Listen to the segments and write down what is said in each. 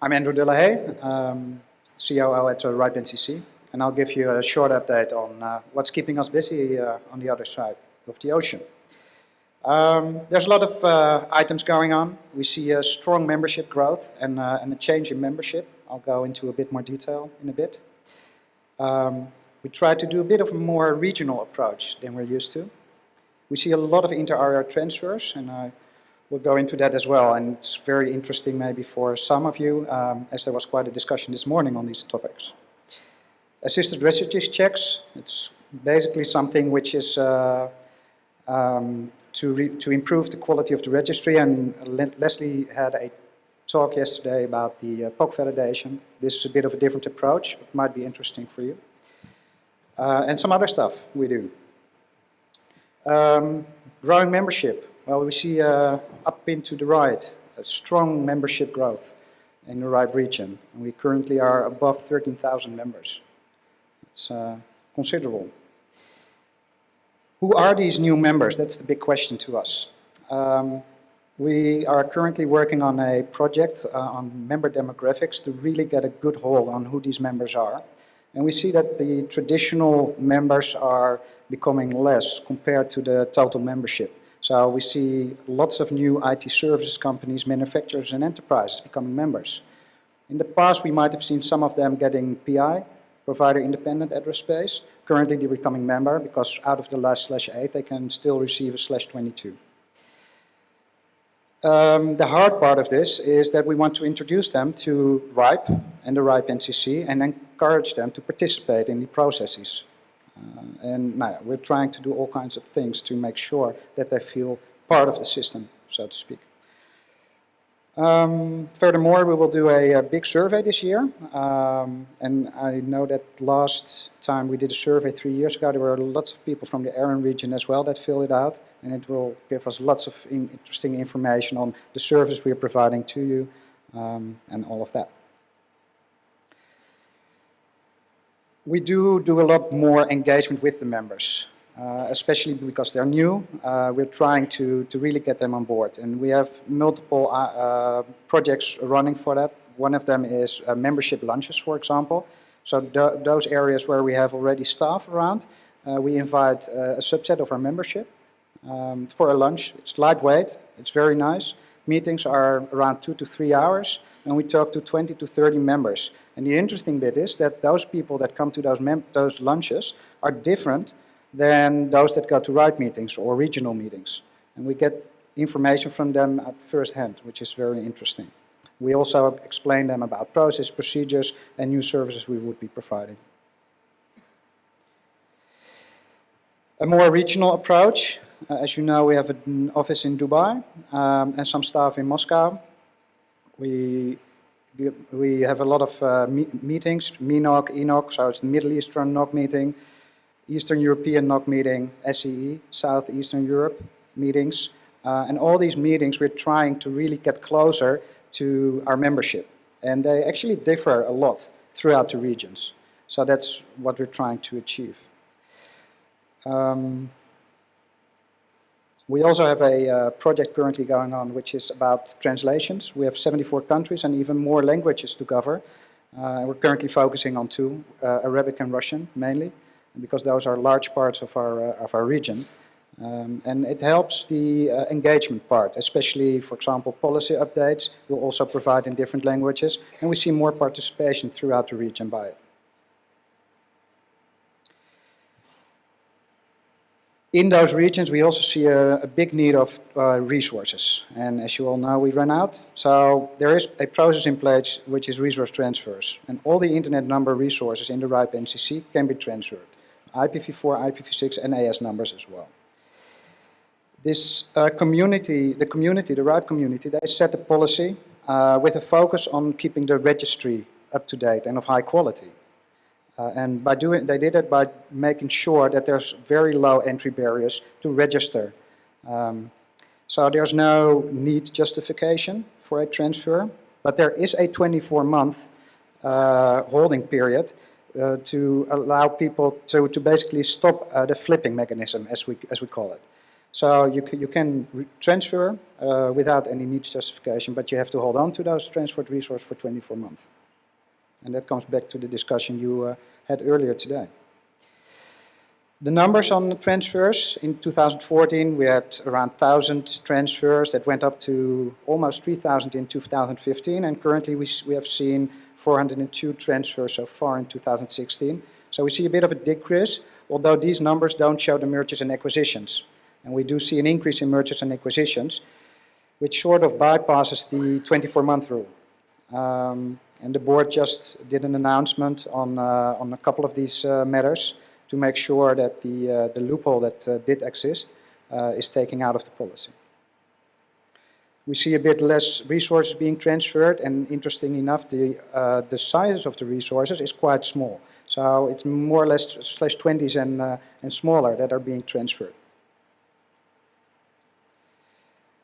I'm Andrew Delahaye, COO at RIPE NCC, and I'll give you a short update on what's keeping us busy on the other side of the ocean. There's a lot of items going on. We see a strong membership growth and a change in membership. I'll go into a bit more detail in a bit. We try to do a bit of a more regional approach than we're used to. We see a lot of inter-area transfers, and I will go into that as well. And it's very interesting maybe for some of you, as there was quite a discussion this morning on these topics. Assisted registry checks, it's basically something which is to improve the quality of the registry, and Leslie had a talk yesterday about the POC validation. This is a bit of a different approach, but might be interesting for you. And some other stuff we do. Growing membership. Well, we see up into the right, a strong membership growth in the RIPE region. And we currently are above 13,000 members. It's considerable. Who are these new members? That's the big question to us. We are currently working on a project on member demographics to really get a good hold on who these members are. And we see that the traditional members are becoming less compared to the total membership. So we see lots of new IT services companies, manufacturers and enterprises becoming members. In the past, we might have seen some of them getting PI, provider independent address space. Currently, they're becoming member because out of the last /8, they can still receive a /22. The hard part of this is that we want to introduce them to RIPE and the RIPE NCC and encourage them to participate in the processes. We're trying to do all kinds of things to make sure that they feel part of the system, so to speak. Furthermore, we will do a big survey this year. And I know that last time we did a survey 3 years ago, there were lots of people from the ARIN region as well that filled it out. And it will give us lots of interesting information on the service we are providing to you and all of that. We do a lot more engagement with the members, especially because they're new. We're trying to really get them on board. And we have multiple projects running for that. One of them is membership lunches, for example. So those areas where we have already staff around, we invite a subset of our membership for a lunch. It's lightweight, it's very nice. Meetings are around 2 to 3 hours, and we talk to 20 to 30 members. And the interesting bit is that those people that come to those lunches are different than those that go to RIPE meetings or regional meetings. And we get information from them at first hand, which is very interesting. We also explain them about process, procedures, and new services we would be providing. A more regional approach. As you know, we have an office in Dubai and some staff in Moscow. We have a lot of meetings, MENOC, ENOC, so it's the Middle Eastern NOC meeting, Eastern European NOC meeting, SEE, Southeastern Europe meetings. And all these meetings we're trying to really get closer to our membership. And they actually differ a lot throughout the regions. So that's what we're trying to achieve. We also have a project currently going on which is about translations. We have 74 countries and even more languages to cover. We're currently focusing on 2, Arabic and Russian mainly, because those are large parts of our region. And it helps the engagement part, especially, for example, policy updates we'll also provide in different languages, and we see more participation throughout the region by it. In those regions, we also see a big need of resources. And as you all know, we run out. So there is a process in place which is resource transfers. And all the internet number resources in the RIPE NCC can be transferred. IPv4, IPv6 and AS numbers as well. This community, the RIPE community, they set a policy with a focus on keeping the registry up to date and of high quality. And they did it by making sure that there's very low entry barriers to register. So there's no need justification for a transfer, but there is a 24-month holding period to allow people to basically stop the flipping mechanism, as we call it. So you can transfer without any needs justification, but you have to hold on to those transferred resources for 24 months. And that comes back to the discussion you had earlier today. The numbers on the transfers, in 2014 we had around 1,000 transfers that went up to almost 3,000 in 2015, and currently we have seen 402 transfers so far in 2016. So we see a bit of a decrease, although these numbers don't show the mergers and acquisitions. And we do see an increase in mergers and acquisitions, which sort of bypasses the 24-month rule. And the board just did an announcement on a couple of these matters to make sure that the loophole that did exist is taken out of the policy. We see a bit less resources being transferred, and interesting enough, the size of the resources is quite small. So it's more or less /20s and smaller that are being transferred.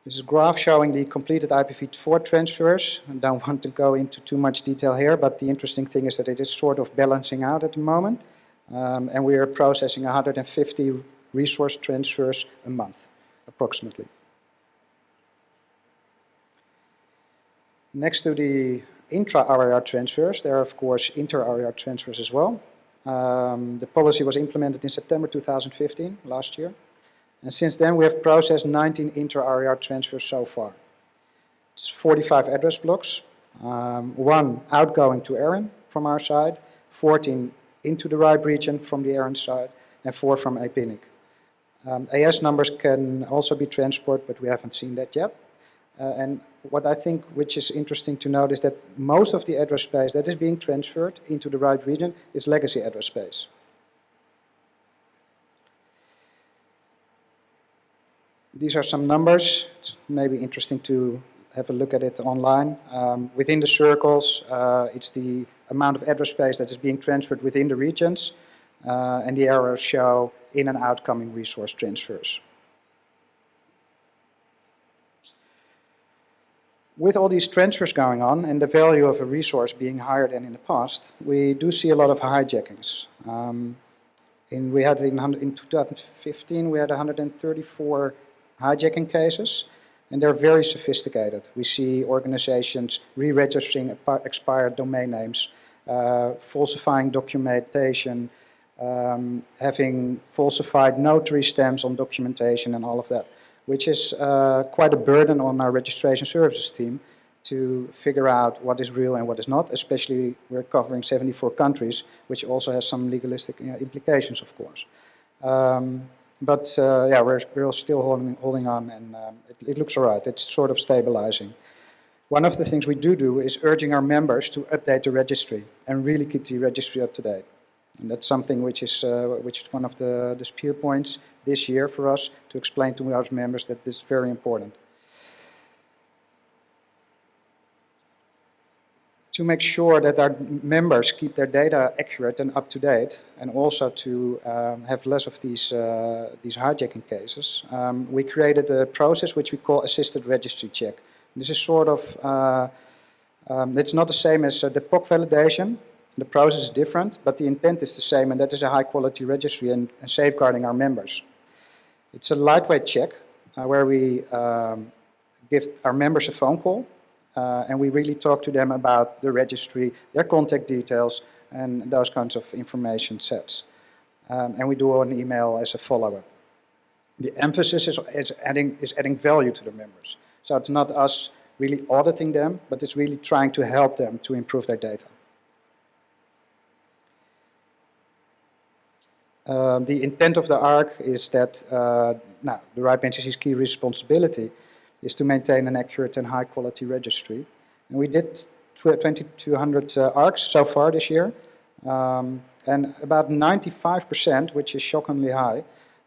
This is a graph showing the completed IPv4 transfers. I don't want to go into too much detail here, but the interesting thing is that it is sort of balancing out at the moment. And we are processing 150 resource transfers a month, approximately. Next to the intra-RIR transfers, there are of course inter-RIR transfers as well. The policy was implemented in September 2015, last year. And since then we have processed 19 inter-RIR transfers so far. It's 45 address blocks, 1 outgoing to ARIN from our side, 14 into the RIPE region from the ARIN side, and 4 from APNIC. AS numbers can also be transported, but we haven't seen that yet. And what I think which is interesting to note is that most of the address space that is being transferred into the RIPE region is legacy address space. These are some numbers. It's maybe interesting to have a look at it online. Within the circles, it's the amount of address space that is being transferred within the regions, and the arrows show in and outgoing resource transfers. With all these transfers going on and the value of a resource being higher than in the past, we do see a lot of hijackings. In 2015, we had 134 hijacking cases, and they're very sophisticated. We see organizations re-registering expired domain names, falsifying documentation, having falsified notary stamps on documentation and all of that, which is quite a burden on our registration services team to figure out what is real and what is not, especially we're covering 74 countries, which also has some legalistic implications, of course. Yeah, we're still holding on, and it looks all right. It's sort of stabilizing. One of the things we do is urging our members to update the registry and really keep the registry up to date. And that's something which is one of the spear points this year for us to explain to our members that this is very important. To make sure that our members keep their data accurate and up to date, and also to have less of these hijacking cases, we created a process which we call assisted registry check. This is sort of, it's not the same as the POC validation. The process is different, but the intent is the same, and that is a high quality registry and safeguarding our members. It's a lightweight check where we give our members a phone call. And we really talk to them about the registry, their contact details, and those kinds of information sets. And we do an email as a follow-up. The emphasis is adding value to the members. So it's not us really auditing them, but it's really trying to help them to improve their data. The intent of the ARC is that the RIPE NCC's key responsibility is to maintain an accurate and high quality registry. And we did 2,200 ARCs so far this year, and about 95%, which is shockingly high,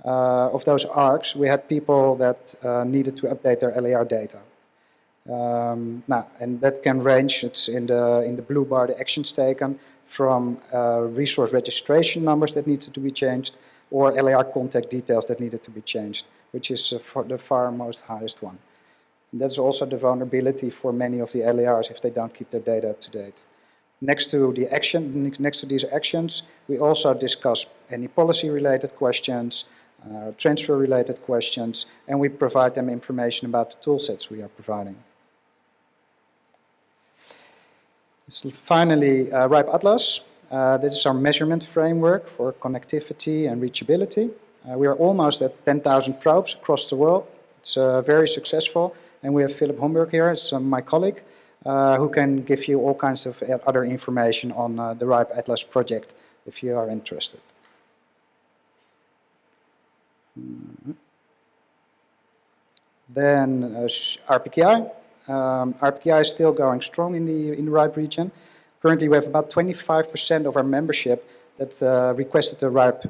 of those ARCs, we had people that needed to update their LAR data. And that can range, it's in the blue bar, the actions taken, from resource registration numbers that needed to be changed, or LAR contact details that needed to be changed, which is for the far most highest one. That's also the vulnerability for many of the LARs if they don't keep their data up to date. Next to these actions, we also discuss any policy-related questions, transfer-related questions, and we provide them information about the toolsets we are providing. So finally, RIPE Atlas. This is our measurement framework for connectivity and reachability. We are almost at 10,000 probes across the world. It's very successful, and we have Philip Homburg here as my colleague, who can give you all kinds of other information on the RIPE Atlas project if you are interested. Then RPKI. RPKI is still going strong in the RIPE region. Currently we have about 25% of our membership that requested a RIPE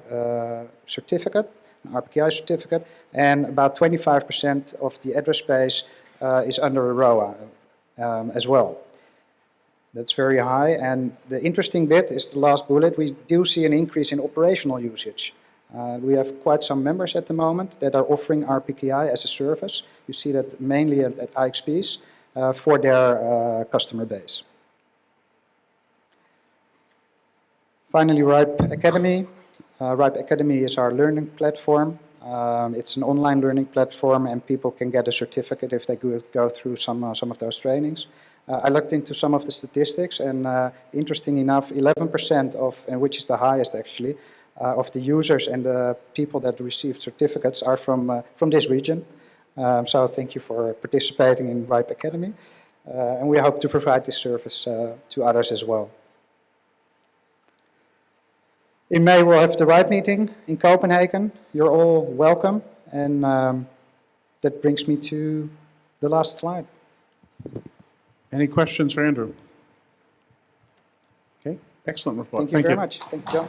certificate, an RPKI certificate, and about 25% of the address space is under a ROA as well. That's very high, and the interesting bit is the last bullet. We do see an increase in operational usage. We have quite some members at the moment that are offering RPKI as a service. You see that mainly at IXPs for their customer base. Finally, RIPE Academy. RIPE Academy is our learning platform. It's an online learning platform, and people can get a certificate if they go through some of those trainings. I looked into some of the statistics, and interesting enough, 11% of, and which is the highest actually, of the users and the people that received certificates are from this region. So thank you for participating in RIPE Academy, and we hope to provide this service to others as well. In May we'll have the RIPE meeting in Copenhagen. You're all welcome, and that brings me to the last slide. Any questions for Andrew? Okay, excellent report. Thank you very much. Thank you, John.